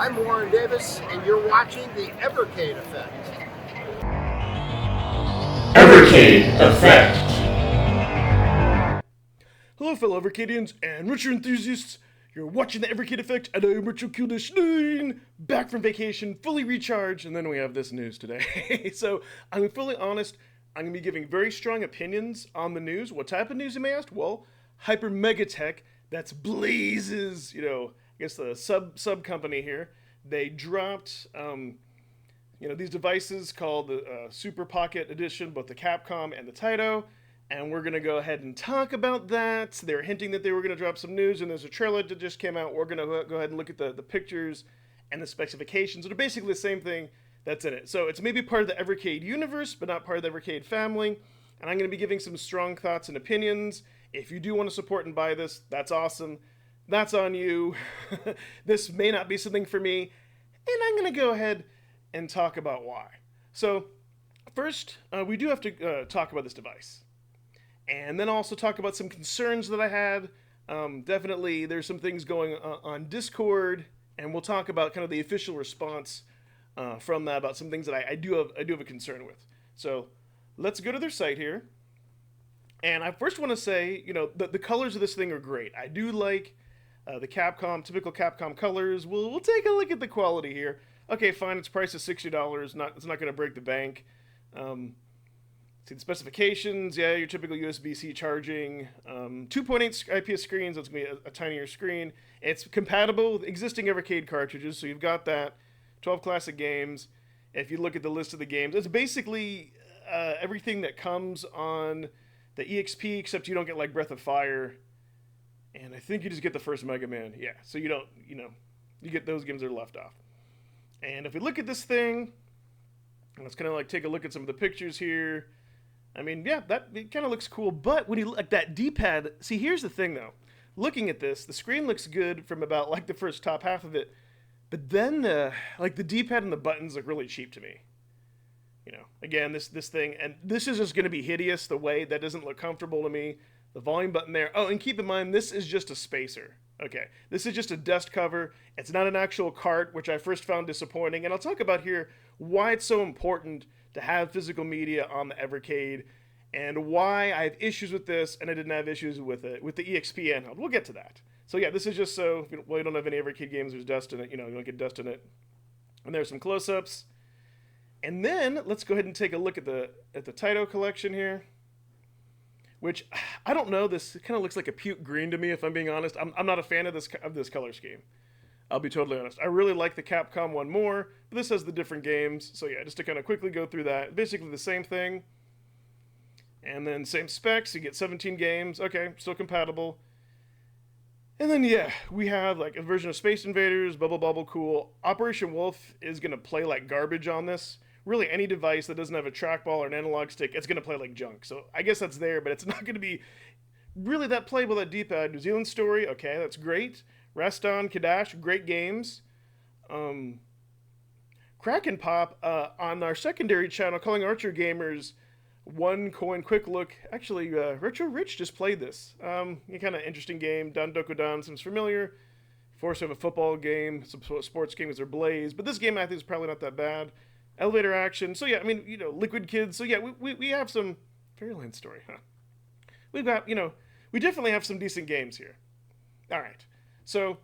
I'm Warren Davis, and you're watching the Evercade Effect. Evercade Effect. Hello, fellow Evercadians and retro enthusiasts. You're watching the Evercade Effect, and I'm Retro Q9, back from vacation, fully recharged, and then we have this news today. So, I'm fully honest, I'm going to be giving very strong opinions on the news. What type of news, you may ask? Well, Hyper Megatech, that's Blaze's, I guess the sub company here. They dropped, these devices called the Super Pocket Edition, both the Capcom and the Taito. And we're going to go ahead and talk about that. They're hinting that they were going to drop some news, and there's a trailer that just came out. We're going to go ahead and look at the pictures and the specifications. They're basically the same thing that's in it. So it's maybe part of the Evercade universe, but not part of the Evercade family. And I'm going to be giving some strong thoughts and opinions. If you do want to support and buy this, that's awesome. That's on you. This may not be something for me. And I'm going to go ahead and talk about why. So first, we do have to talk about this device. And then also talk about some concerns that I had. Definitely, there's some things going on Discord, and we'll talk about kind of the official response from that about some things that I do have a concern with. So let's go to their site here. And I first want to say, the colors of this thing are great. I do like the typical Capcom colors. We'll take a look at the quality here. Okay, fine. Its price is $60. It's not going to break the bank. See the specifications, yeah, your typical USB-C charging, 2.8 IPS screens, that's going to be a tinier screen. It's compatible with existing Evercade cartridges, so you've got that. 12 classic games. If you look at the list of the games, it's basically everything that comes on the EXP, except you don't get like Breath of Fire. And I think you just get the first Mega Man. Yeah, so you don't, you get those games that are left off. And if we look at this thing, let's kind of like take a look at some of the pictures here. I mean, yeah, it kind of looks cool, but when you look at that D-pad, see, here's the thing, though. Looking at this, the screen looks good from about, like, the first top half of it, but then, the D-pad and the buttons look really cheap to me. Again, this thing, and this is just going to be hideous, the way that doesn't look comfortable to me. The volume button there. Oh, and keep in mind, this is just a spacer. Okay, this is just a dust cover. It's not an actual cart, which I first found disappointing, and I'll talk about here why it's so important to have physical media on the Evercade, and why I have issues with this, and I didn't have issues with the EXP handheld. We'll get to that. So yeah, this is just so, you don't have any Evercade games, there's dust in it, you don't get dust in it. And there's some close-ups. And then, let's go ahead and take a look at the Taito collection here. Which, I don't know, this kind of looks like a puke green to me, if I'm being honest. I'm not a fan of this color scheme. I'll be totally honest. I really like the Capcom one more, but this has the different games. So yeah, just to kind of quickly go through that. Basically the same thing. And then same specs. You get 17 games. Okay, still compatible. And then yeah, we have like a version of Space Invaders, Bubble Bobble, cool. Operation Wolf is going to play like garbage on this. Really, any device that doesn't have a trackball or an analog stick, it's going to play like junk. So I guess that's there, but it's not going to be really that playable, that D-pad. New Zealand Story, okay, that's great. Raston, Kadash, great games. Kraken Pop, on our secondary channel, Calling Archer Gamers, One Coin Quick Look. Actually, Retro Rich just played this. A kind of interesting game. Dan Dokudan seems familiar. Force of a football game. Some sports games are Blaze. But this game, I think, is probably not that bad. Elevator Action. So, yeah, I mean, Liquid Kids. So, yeah, we have some... Fairyland Story, huh? We've got, we definitely have some decent games here. All right. So,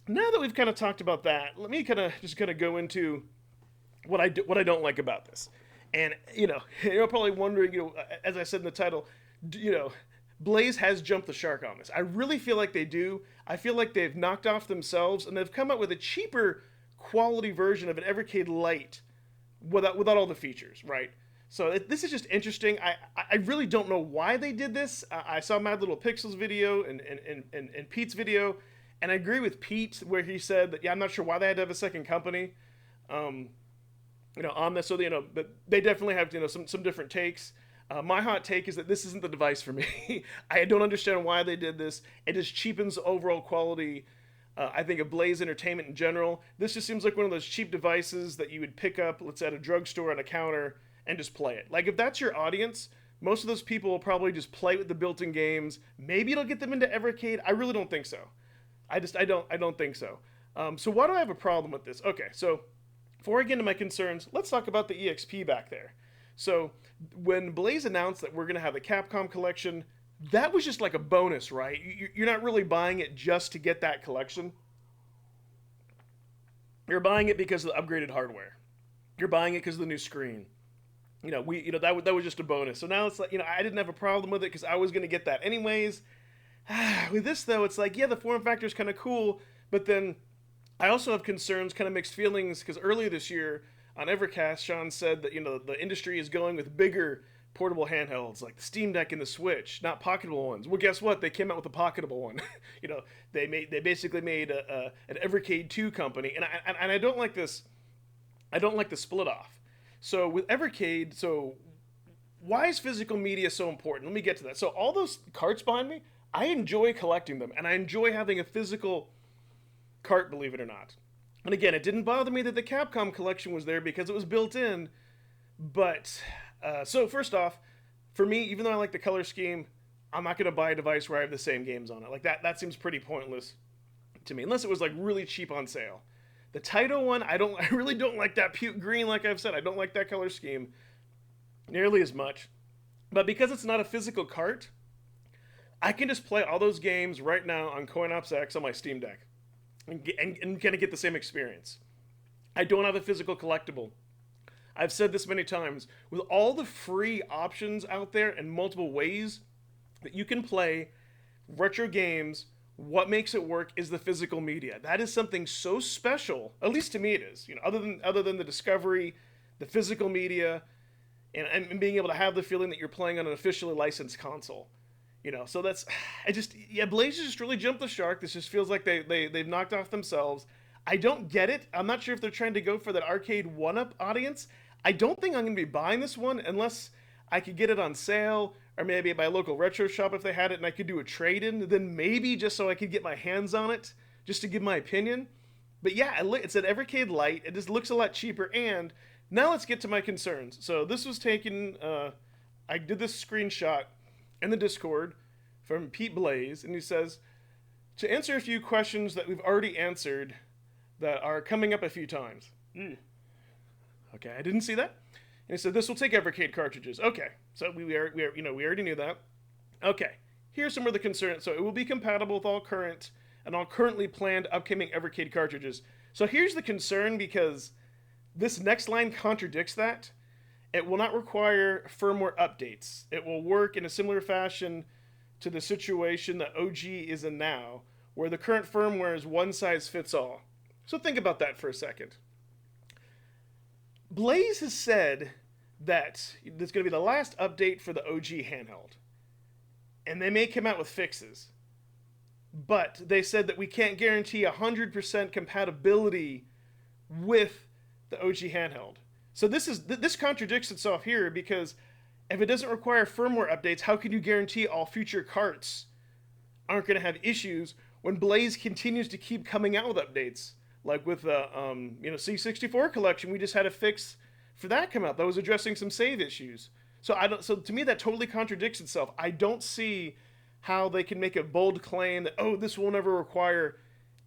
now that we've kind of talked about that, let me kind of go into what I don't like about this. And, you're probably wondering, as I said in the title, Blaze has jumped the shark on this. I really feel like they do. I feel like they've knocked off themselves, and they've come out with a cheaper quality version of an Evercade Lite without all the features, right? So this is just interesting. I really don't know why they did this. I saw Mad Little Pixels video and Pete's video, and I agree with Pete where he said that, yeah, I'm not sure why they had to have a second company, on this. So, but they definitely have, some different takes. My hot take is that this isn't the device for me. I don't understand why they did this. It just cheapens the overall quality, I think, of Blaze Entertainment in general. This just seems like one of those cheap devices that you would pick up, let's say, at a drugstore on a counter and just play it. Like, if that's your audience, most of those people will probably just play with the built-in games. Maybe it'll get them into Evercade. I really don't think so. I don't think so. So why do I have a problem with this? Okay, so before I get into my concerns, let's talk about the EXP back there. So when Blaze announced that we're going to have the Capcom collection, that was just like a bonus, right? You're not really buying it just to get that collection. You're buying it because of the upgraded hardware. You're buying it because of the new screen. That was just a bonus. So now it's like, I didn't have a problem with it because I was going to get that anyways. With this though, it's like, yeah, the form factor is kind of cool, but then I also have concerns, kind of mixed feelings, because earlier this year on Evercast, Sean said that the industry is going with bigger portable handhelds like the Steam Deck and the Switch, not pocketable ones. Well, guess what? They came out with a pocketable one. They basically made an Evercade 2 company, and I don't like this. I don't like the split off. So with Evercade, why is physical media so important? Let me get to that. So all those carts behind me, I enjoy collecting them, and I enjoy having a physical cart, believe it or not. And again, it didn't bother me that the Capcom collection was there because it was built in. But so first off, for me, even though I like the color scheme, I'm not going to buy a device where I have the same games on it. Like that seems pretty pointless to me, unless it was like really cheap on sale. The Taito one, I really don't like that puke green. Like I've said, I don't like that color scheme nearly as much. But because it's not a physical cart, I can just play all those games right now on CoinOps X on my Steam Deck and kind of get the same experience. I don't have a physical collectible. I've said this many times. With all the free options out there and multiple ways that you can play retro games, what makes it work is the physical media. That is something so special, at least to me it is. Other than the discovery, the physical media, and being able to have the feeling that you're playing on an officially licensed console. So that's, Blaze just really jumped the shark. This just feels like they've knocked off themselves. I don't get it. I'm not sure if they're trying to go for that arcade one-up audience. I don't think I'm going to be buying this one unless I could get it on sale, or maybe at my local retro shop if they had it and I could do a trade-in, then maybe just so I could get my hands on it, just to give my opinion. But yeah, it's an Evercade Lite. It just looks a lot cheaper. And now let's get to my concerns. So this was taken, I did this screenshot in the Discord from Pete Blaze, and he says, to answer a few questions that we've already answered that are coming up a few times. Okay, I didn't see that. And he said, this will take Evercade cartridges. Okay, so we already knew that. Okay, here's some of the concerns. So it will be compatible with all current and all currently planned upcoming Evercade cartridges. So here's the concern, because this next line contradicts that. It will not require firmware updates. It will work in a similar fashion to the situation that OG is in now, where the current firmware is one size fits all. So think about that for a second. Blaze has said that there's going to be the last update for the OG handheld. And they may come out with fixes. But they said that we can't guarantee 100% compatibility with the OG handheld. So this contradicts itself here, because if it doesn't require firmware updates, how can you guarantee all future carts aren't going to have issues when Blaze continues to keep coming out with updates? Like with the C64 collection, we just had a fix for that come out that was addressing some save issues. So to me that totally contradicts itself. I don't see how they can make a bold claim that, oh, this will never require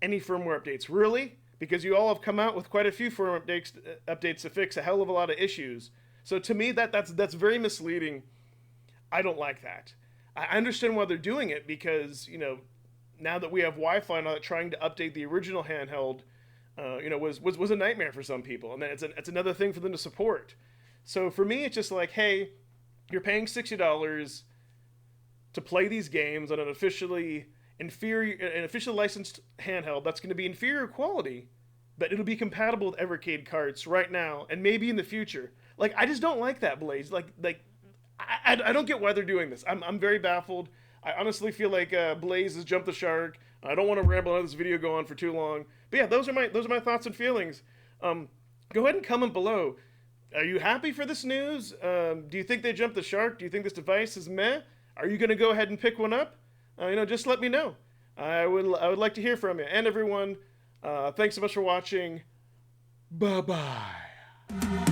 any firmware updates. Really? Because you all have come out with quite a few firmware updates to fix a hell of a lot of issues. So to me, that's very misleading. I don't like that. I understand why they're doing it, because now that we have Wi-Fi and all that, trying to update the original handheld, was a nightmare for some people, and then it's another thing for them to support. So for me, it's just like, hey, you're paying $60 to play these games on an officially licensed handheld that's going to be inferior quality, but it'll be compatible with Evercade carts right now and maybe in the future. Like, I just don't like that, Blaze. I don't get why they're doing this. I'm very baffled. I honestly feel like Blaze has jumped the shark. I don't want to ramble on this video, go on for too long. But yeah, those are my thoughts and feelings. Go ahead and comment below. Are you happy for this news? Do you think they jumped the shark? Do you think this device is meh? Are you going to go ahead and pick one up? Just let me know. I would like to hear from you. And everyone, thanks so much for watching. Bye-bye.